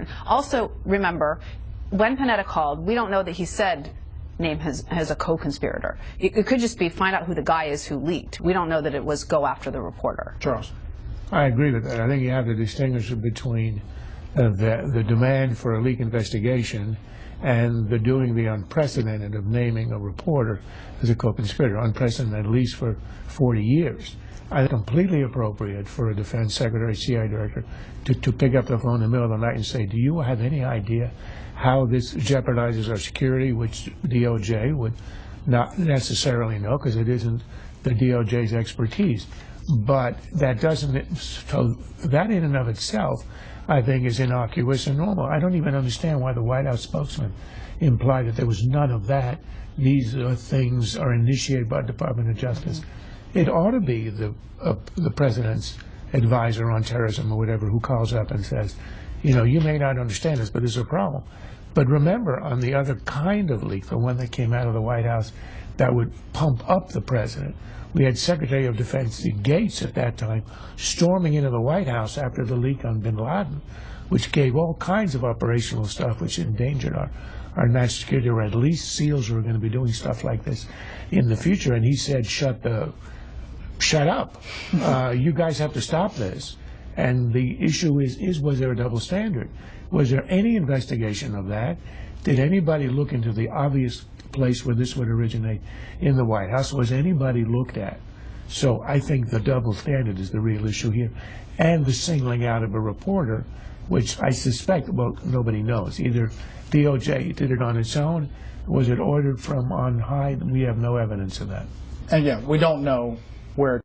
concern. Also, remember, when Panetta called, we don't know that he said name as a co-conspirator. It could just be find out who the guy is who leaked. We don't know that it was go after the reporter. Charles. I agree with that. I think you have to distinguish between the demand for a leak investigation and the doing the unprecedented of naming a reporter as a co-conspirator, unprecedented at least for 40 years. I think completely appropriate for a defense secretary, CIA director, to pick up the phone in the middle of the night and say, do you have any idea how this jeopardizes our security, which DOJ would not necessarily know because it isn't the DOJ's expertise. But that doesn't, so that in and of itself, I think, is innocuous and normal. I don't even understand why the White House spokesman implied that there was none of that. These things are initiated by the Department of Justice. It ought to be the president's advisor on terrorism or whatever who calls up and says, you know, you may not understand this, but there's a problem. But remember, on the other kind of leak, the one that came out of the White House that would pump up the president, we had Secretary of Defense Gates at that time storming into the White House after the leak on bin Laden, which gave all kinds of operational stuff which endangered our national security, or at least SEALs who were going to be doing stuff like this in the future. And he said, shut up. You guys have to stop this. And the issue is was there a double standard? Was there any investigation of that? Did anybody look into the obvious place where this would originate in the White House? Was anybody looked at? So I think the double standard is the real issue here. And the singling out of a reporter, which I suspect, well, nobody knows. Either DOJ did it on its own, was it ordered from on high? We have no evidence of that. And yeah, we don't know where